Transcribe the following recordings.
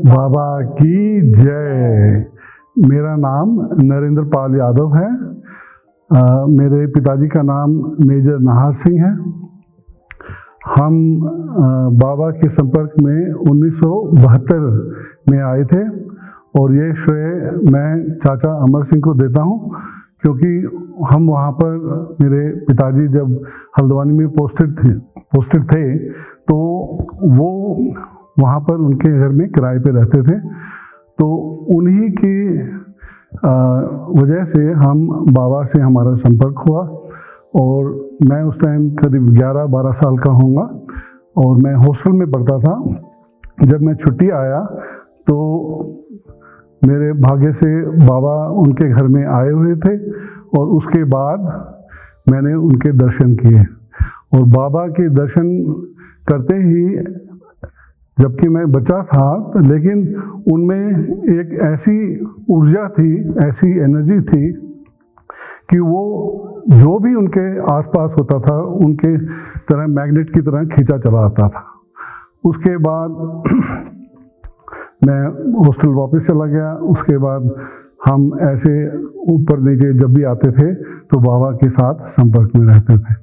बाबा की जय। मेरा नाम नरेंद्र पाल यादव है। मेरे पिताजी का नाम मेजर नहार सिंह है। हम बाबा के संपर्क में 1972 में आए थे और ये श्रेय मैं चाचा अमर सिंह को देता हूँ, क्योंकि हम वहाँ पर मेरे पिताजी जब हल्द्वानी में पोस्टेड थे तो वो वहाँ पर उनके घर में किराए पे रहते थे। तो उन्हीं की वजह से हम बाबा से हमारा संपर्क हुआ और मैं उस टाइम करीब 11-12 साल का होऊंगा और मैं हॉस्टल में पढ़ता था। जब मैं छुट्टी आया तो मेरे भाग्य से बाबा उनके घर में आए हुए थे और उसके बाद मैंने उनके दर्शन किए और बाबा के दर्शन करते ही, जबकि मैं बच्चा था, लेकिन उनमें एक ऐसी ऊर्जा थी, ऐसी एनर्जी थी कि वो जो भी उनके आसपास होता था उनके तरह मैग्नेट की तरह खींचा चला आता था। उसके बाद मैं हॉस्टल वापस चला गया। उसके बाद हम ऐसे ऊपर नीचे जब भी आते थे तो बाबा के साथ संपर्क में रहते थे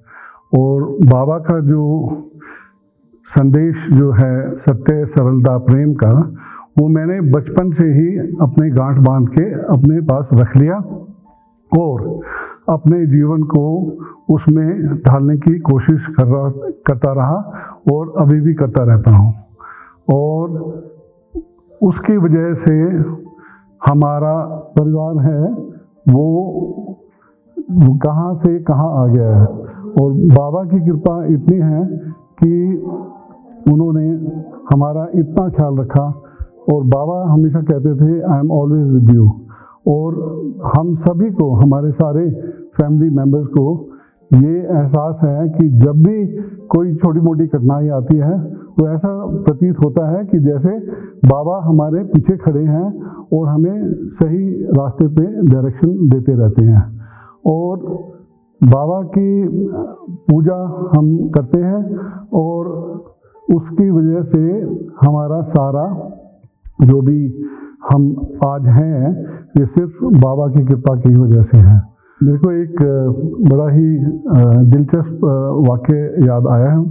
और बाबा का जो संदेश जो है सत्य, सरलता, प्रेम का, वो मैंने बचपन से ही अपने गांठ बांध के अपने पास रख लिया और अपने जीवन को उसमें ढालने की कोशिश करता रहा और अभी भी करता रहता हूँ। और उसकी वजह से हमारा परिवार है वो कहाँ से कहाँ आ गया है और बाबा की कृपा इतनी है कि उन्होंने हमारा इतना ख्याल रखा और बाबा हमेशा कहते थे I am always with you. और हम सभी को, हमारे सारे फैमिली मेम्बर्स को ये एहसास है कि जब भी कोई छोटी मोटी कठिनाई आती है तो ऐसा प्रतीत होता है कि जैसे बाबा हमारे पीछे खड़े हैं और हमें सही रास्ते पे डायरेक्शन देते रहते हैं। और बाबा की पूजा हम करते हैं और उसकी वजह से हमारा सारा जो भी हम आज हैं ये सिर्फ बाबा की कृपा की वजह से है। मेरे को एक बड़ा ही दिलचस्प वाक़या याद आया है।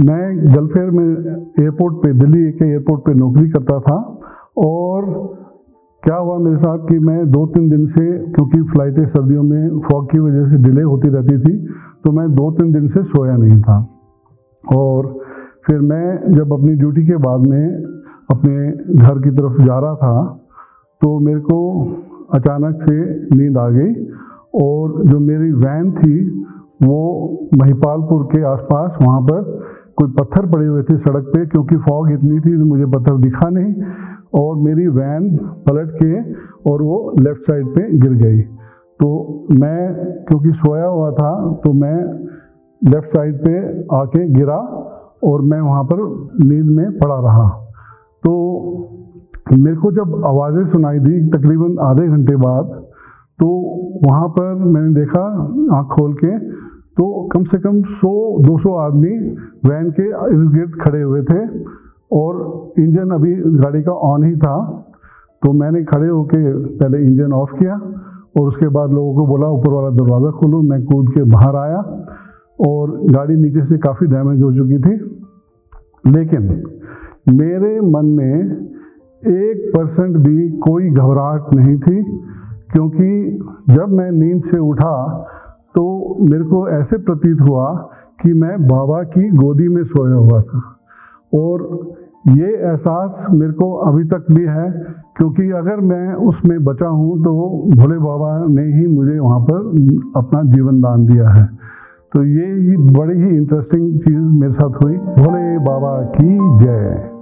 मैं गलफेयर में एयरपोर्ट पे, दिल्ली के एयरपोर्ट पे नौकरी करता था और क्या हुआ मेरे साथ कि मैं 2-3 दिन से, क्योंकि फ़्लाइटें सर्दियों में फॉग की वजह से डिले होती रहती थी, तो मैं 2-3 दिन से सोया नहीं था। और फिर मैं जब अपनी ड्यूटी के बाद में अपने घर की तरफ जा रहा था तो मेरे को अचानक से नींद आ गई और जो मेरी वैन थी वो महिपालपुर के आसपास, वहाँ पर कोई पत्थर पड़े हुए थे सड़क पे, क्योंकि फॉग इतनी थी तो मुझे पत्थर दिखा नहीं और मेरी वैन पलट के और वो लेफ़्ट साइड पे गिर गई। तो मैं क्योंकि सोया हुआ था तो मैं लेफ़्ट साइड पे आके गिरा और मैं वहाँ पर नींद में पड़ा रहा। तो मेरे को जब आवाज़ें सुनाई दी तकरीबन आधे घंटे बाद, तो वहाँ पर मैंने देखा आँख खोल के तो कम से कम 100-200 आदमी वैन के इर्द गिर्द खड़े हुए थे और इंजन अभी गाड़ी का ऑन ही था। तो मैंने खड़े होके पहले इंजन ऑफ किया और उसके बाद लोगों को बोला ऊपर वाला दरवाज़ा खोलो। मैं कूद के बाहर आया और गाड़ी नीचे से काफ़ी डैमेज हो चुकी थी, लेकिन मेरे मन में 1% भी कोई घबराहट नहीं थी, क्योंकि जब मैं नींद से उठा तो मेरे को ऐसे प्रतीत हुआ कि मैं बाबा की गोदी में सोया हुआ था। और ये एहसास मेरे को अभी तक भी है, क्योंकि अगर मैं उसमें बचा हूँ तो भोले बाबा ने ही मुझे वहाँ पर अपना जीवन दान दिया है। तो ये ही बड़ी ही इंटरेस्टिंग चीज़ मेरे साथ हुई। भोले बाबा की जय।